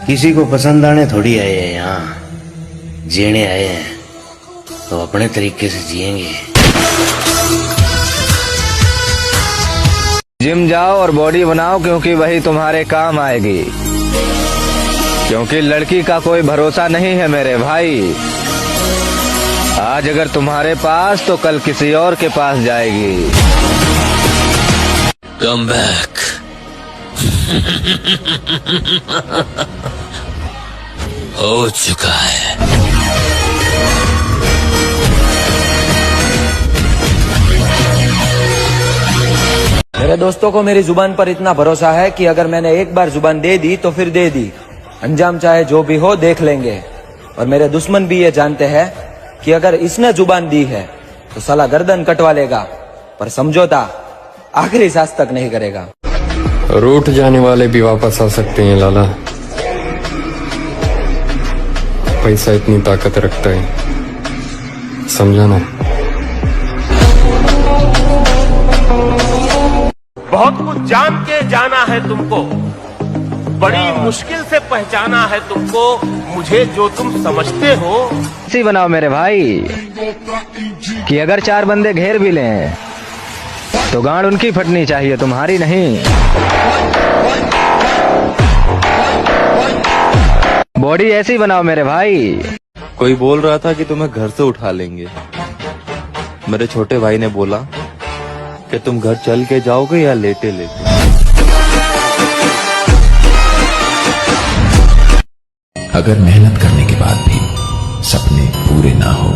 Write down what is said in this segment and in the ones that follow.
किसी को पसंद आने थोड़ी आए हैं यहाँ, जीने आए हैं तो अपने तरीके से जिएंगे। जिम जाओ और बॉडी बनाओ, क्योंकि वही तुम्हारे काम आएगी। क्योंकि लड़की का कोई भरोसा नहीं है मेरे भाई। आज अगर तुम्हारे पास तो कल किसी और के पास जाएगी। Come back. हो चुका है। मेरे दोस्तों को मेरी जुबान पर इतना भरोसा है कि अगर मैंने एक बार जुबान दे दी तो फिर दे दी, अंजाम चाहे जो भी हो देख लेंगे। और मेरे दुश्मन भी ये जानते हैं कि अगर इसने जुबान दी है तो साला गर्दन कटवा लेगा, पर समझौता आखिरी सांस तक नहीं करेगा। रूठ जाने वाले भी वापस आ सकते हैं लाला। पैसा इतनी ताकत रखता है, समझा ना। बहुत कुछ जान के जाना है तुमको, बड़ी मुश्किल से पहचाना है तुमको, मुझे जो तुम समझते हो। ऐसी बनाओ मेरे भाई कि अगर 4 बंदे घेर भी लें तो गांड उनकी फटनी चाहिए, तुम्हारी नहीं। बॉडी ऐसी बनाओ मेरे भाई। कोई बोल रहा था कि तुम्हें घर से उठा लेंगे। मेरे छोटे भाई ने बोला कि तुम घर चल के जाओगे या लेटे लेटे। अगर मेहनत करने के बाद भी सपने पूरे ना हो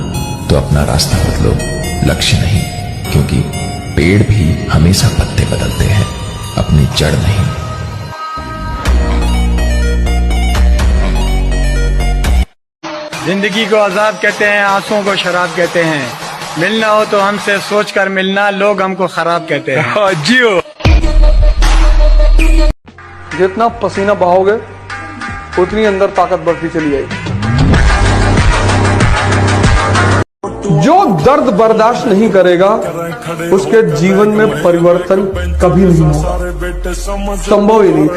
तो अपना रास्ता बदलो, लक्ष्य नहीं। क्योंकि पेड़ भी हमेशा पत्ते बदलते हैं, अपनी जड़ नहीं। जिंदगी को अजाब कहते हैं, आंसुओं को शराब कहते हैं। मिलना हो तो हमसे सोच कर मिलना, लोग हमको खराब कहते हैं। जियो। जितना पसीना बहाओगे उतनी अंदर ताकत बढ़ती चली जाएगी। जो दर्द बर्दाश्त नहीं करेगा उसके जीवन में परिवर्तन कभी नहीं होगा, संभव ही नहीं।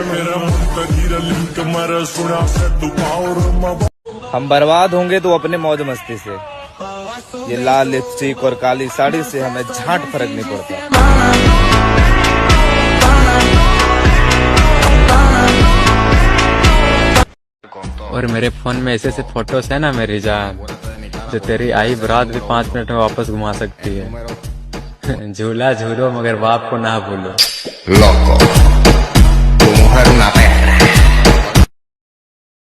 हम बर्बाद होंगे तो अपने मौज मस्ती से। ये लाल लिपस्टिक और काली साड़ी से हमें झाट फर्क नहीं पड़ता। और मेरे फोन में ऐसे ऐसे फोटोज है ना मेरी जान, जो तेरी आई बरात भी 5 मिनट में वापस घुमा सकती है। झूला झूलो मगर बाप को ना भूलो।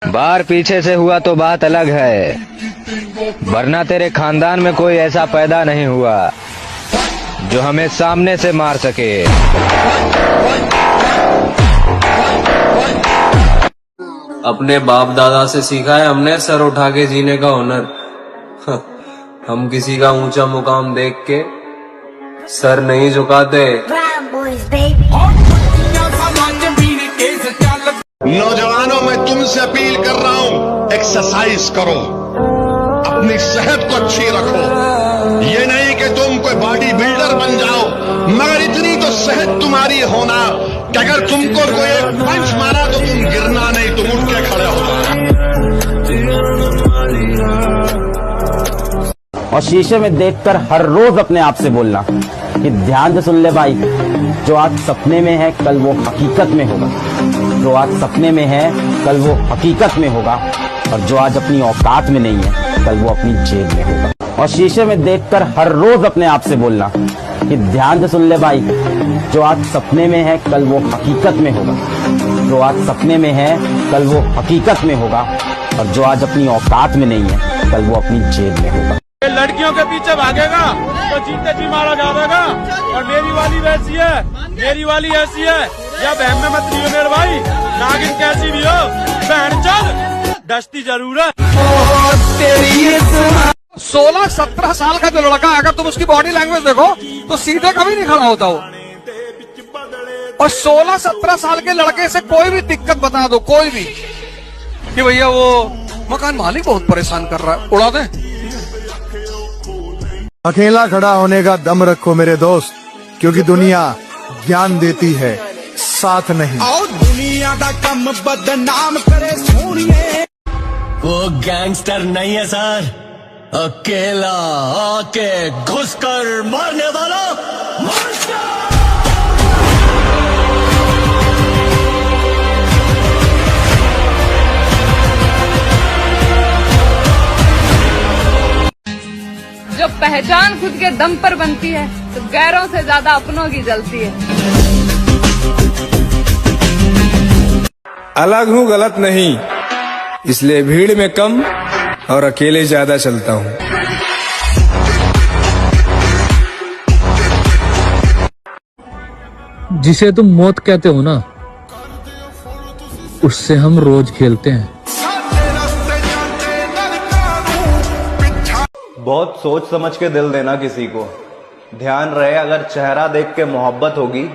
बार पीछे से हुआ तो बात अलग है, वरना तेरे खानदान में कोई ऐसा पैदा नहीं हुआ जो हमें सामने से मार सके। अपने बाप दादा से सीखा है हमने सर उठा के जीने का हुनर। हम किसी का ऊंचा मुकाम देख के सर नहीं झुकाते। नौजवानों, मैं तुमसे अपील कर रहा हूं, एक्सरसाइज करो, अपनी सेहत को अच्छी रखो। ये नहीं कि तुम कोई बॉडी बिल्डर बन जाओ, मगर इतनी तो सेहत तुम्हारी होना कि अगर तुमको कोई एक पंच मारा तो तुम गिरना नहीं, तुम उठ के खड़े हो। और शीशे में देखकर हर रोज अपने आप से बोलना कि ध्यान से सुन ले भाई, जो आज सपने में है कल वो हकीकत में होगा। जो आज सपने में है कल वो हकीकत में होगा, और जो आज अपनी औकात में नहीं है कल वो अपनी जेब में होगा। और शीशे में देखकर हर रोज अपने आप से बोलना कि ध्यान से सुन ले भाई, जो आज सपने में है कल वो हकीकत में होगा। जो आज सपने में है कल वो हकीकत में होगा, और जो आज अपनी औकात में नहीं है कल वो अपनी जेब में होगा। लड़कियों के पीछे भागेगा तो जीते जी मारा जाएगा। और मेरी वाली वैसी है, मेरी वाली ऐसी है, या बहन में मत लियो मेरे भाई, नागिन कैसी भी हो बहन चल डस्ती जरूर है। 16-17 साल का जो लड़का, अगर तुम उसकी बॉडी लैंग्वेज देखो तो सीधे कभी नहीं खड़ा होता वो। और 16-17 साल के लड़के से कोई भी दिक्कत बता दो, कोई भी, कि भैया वो मकान मालिक बहुत परेशान कर रहा है, उड़ा दे। अकेला खड़ा होने का दम रखो मेरे दोस्त, क्योंकि दुनिया ज्ञान देती है, साथ नहीं। दुनिया का कम बदनाम करे सोनिए। वो गैंगस्टर नहीं है सर, अकेला आके घुसकर मारने वाला मॉन्स्टर। जब पहचान खुद के दम पर बनती है तो गैरों से ज्यादा अपनों की जलती है। अलग हूँ गलत नहीं, इसलिए भीड़ में कम और अकेले ज्यादा चलता हूँ। जिसे तुम मौत कहते हो ना, उससे हम रोज खेलते हैं। बहुत सोच समझ के दिल देना किसी को। ध्यान रहे, अगर चेहरा देख के मोहब्बत होगी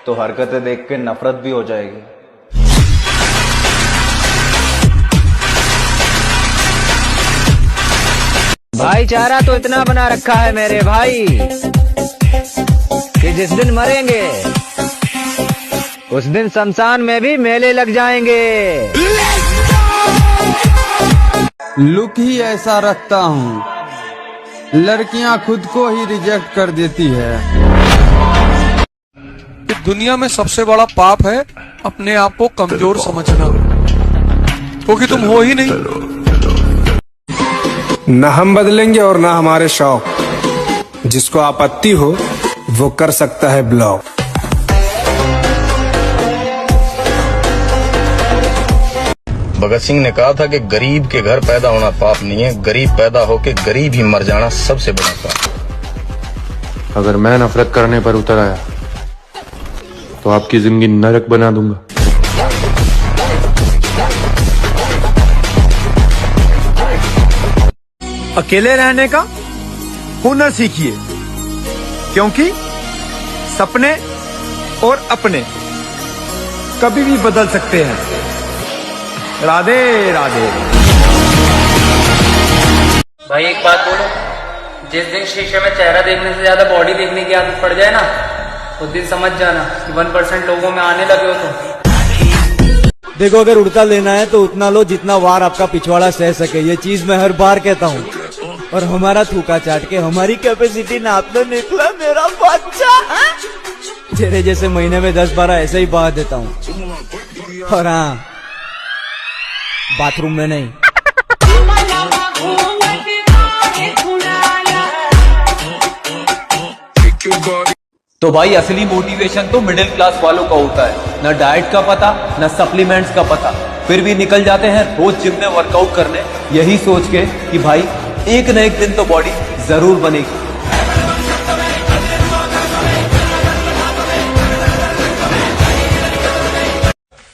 तो हरकतें देख के नफरत भी हो जाएगी। भाईचारा तो इतना बना रखा है मेरे भाई कि जिस दिन मरेंगे उस दिन शमशान में भी मेले लग जाएंगे। लुक ही ऐसा रखता हूँ, लड़कियां खुद को ही रिजेक्ट कर देती है। दुनिया में सबसे बड़ा पाप है अपने आप को कमजोर समझना, क्योंकि तुम हो ही नहीं। न हम बदलेंगे और न हमारे शौक। जिसको आपत्ति हो वो कर सकता है ब्लॉक। भगत सिंह ने कहा था कि गरीब के घर पैदा होना पाप नहीं है, गरीब पैदा होके गरीब ही मर जाना सबसे बड़ा पाप। अगर मैं नफरत करने पर उतर आया तो आपकी जिंदगी नरक बना दूंगा। अकेले रहने का हुनर सीखिए, क्योंकि सपने और अपने कभी भी बदल सकते हैं। राधे राधे। भाई एक बात बोलो, जिस दिन शीशे में चेहरा देखने से ज्यादा बॉडी देखने की आदत पड़ जाए ना, उस दिन समझ जाना कि 1% लोगों में आने लगे हो तुम। देखो, अगर उड़ता लेना है तो उतना लो जितना वार आपका पिछवाड़ा सह सके। ये चीज मैं हर बार कहता हूँ। और हमारा थूका चाट के हमारी कैपेसिटी नापने निकला मेरा बच्चा। तेरे जैसे महीने में 10-12 ऐसे ही बहा देता हूँ। और हाँ, बाथरूम में नहीं। तो भाई असली मोटिवेशन तो मिडिल क्लास वालों का होता है। ना डाइट का पता, ना सप्लीमेंट्स का पता, फिर भी निकल जाते हैं रोज जिम में वर्कआउट करने, यही सोच के कि भाई एक न एक दिन तो बॉडी जरूर बनेगी।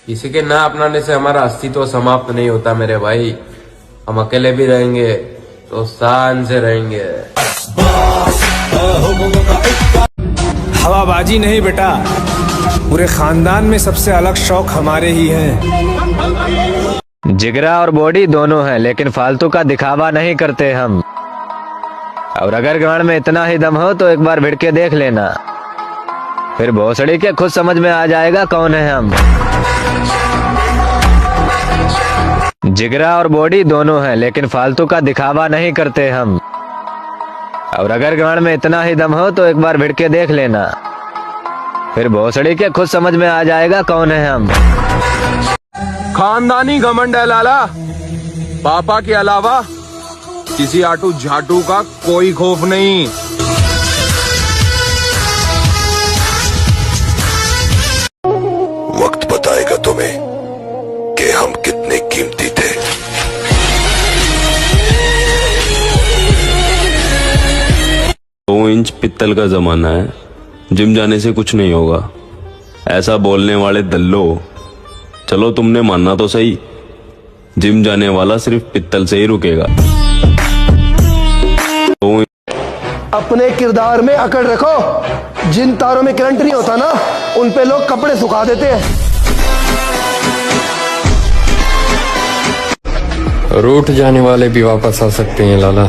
किसी के ना अपनाने से हमारा अस्तित्व समाप्त नहीं होता मेरे भाई। हम अकेले भी रहेंगे तो शान से रहेंगे। हवाबाजी नहीं बेटा, पूरे खानदान में सबसे अलग शौक हमारे ही हैं। जिगरा और बॉडी दोनों हैं, लेकिन फालतू का दिखावा नहीं करते हम। और अगर गांड में इतना ही दम हो तो एक बार भिड़ के देख लेना, फिर भोसड़ी के खुद समझ में आ जाएगा कौन है हम। जिगरा और बॉडी दोनों हैं, लेकिन फालतू का दिखावा नहीं करते हम। और अगर गांड में इतना ही दम हो तो एक बार भिड़ के देख लेना, फिर भोसड़ी के खुद समझ में आ जाएगा कौन है हम। खानदानी घमंड है लाला, पापा के अलावा किसी आटू झाटू का कोई खौफ नहीं। वक्त बताएगा तुम्हें कि हम कितने कीमती थे। 2 इंच पित्तल का जमाना है, जिम जाने से कुछ नहीं होगा, ऐसा बोलने वाले दल्लो। चलो तुमने मानना तो सही, जिम जाने वाला सिर्फ पित्तल से ही रुकेगा। अपने किरदार में अकड़ रखो। जिन तारों में करंट नहीं होता ना, उन पे लोग कपड़े सुखा देते हैं। रूठ जाने वाले भी वापस आ सकते हैं लाला।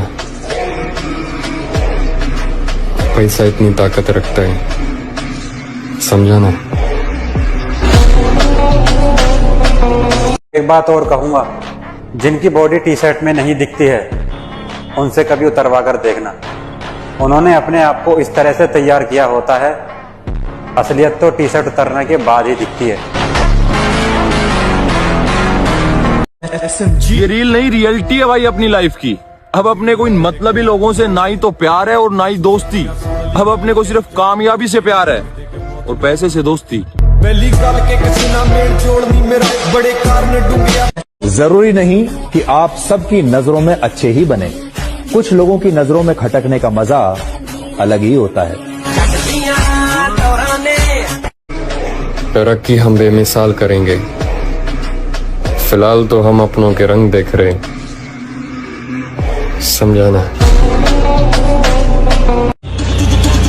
पैसा इतनी ताकत रखता है, समझा ना। एक बात और कहूंगा, जिनकी बॉडी टी शर्ट में नहीं दिखती है उनसे कभी उतरवा कर देखना। उन्होंने अपने आप को इस तरह से तैयार किया होता है, असलियत तो टी शर्ट उतरने के बाद ही दिखती है। ये रील नहीं, रियलिटी है भाई अपनी लाइफ की। अब अपने को इन मतलबी लोगों से ना ही तो प्यार है और ना ही दोस्ती। अब अपने को सिर्फ कामयाबी से प्यार है और पैसे से दोस्ती। जरूरी नहीं कि आप सबकी नजरों में अच्छे ही बने। कुछ लोगों की नजरों में खटकने का मजा अलग ही होता है। तरक्की हम बेमिसाल करेंगे, फिलहाल तो हम अपनों के रंग देख रहे, समझाना।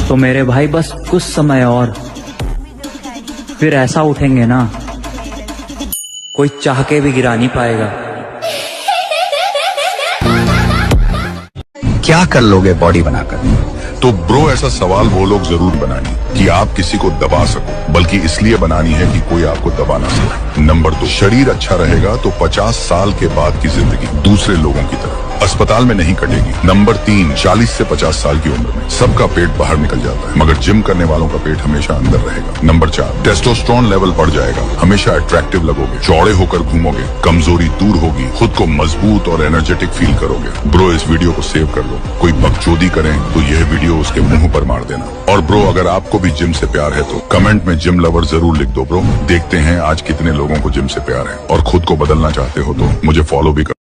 तो मेरे भाई बस कुछ समय और, फिर ऐसा उठेंगे ना कोई चाह के भी गिरा नहीं पाएगा। क्या कर लोगे बॉडी बनाकर? तो ब्रो ऐसा सवाल वो लोग जरूर बनाएं कि आप किसी को दबा सको, बल्कि इसलिए बनानी है कि कोई आपको दबा ना सके। नंबर 2, शरीर अच्छा रहेगा तो 50 साल के बाद की जिंदगी दूसरे लोगों की तरह अस्पताल में नहीं कटेगी। नंबर 3, 40 से 50 साल की उम्र में सबका पेट बाहर निकल जाता है, मगर जिम करने वालों का पेट हमेशा अंदर रहेगा। नंबर 4, टेस्टोस्टेरोन लेवल बढ़ जाएगा, हमेशा अट्रैक्टिव लगोगे, चौड़े होकर घूमोगे, कमजोरी दूर होगी, खुद को मजबूत और एनर्जेटिक फील करोगे। ब्रो इस वीडियो को सेव कर लो, कोई बकचोदी करें तो यह वीडियो उसके मुंह पर मार देना। और ब्रो अगर आपको भी जिम से प्यार है तो कमेंट में जिम लवर जरूर लिख दो ब्रो। देखते हैं आज कितने लोगों को जिम से प्यार है। और खुद को बदलना चाहते हो तो मुझे फॉलो भी कर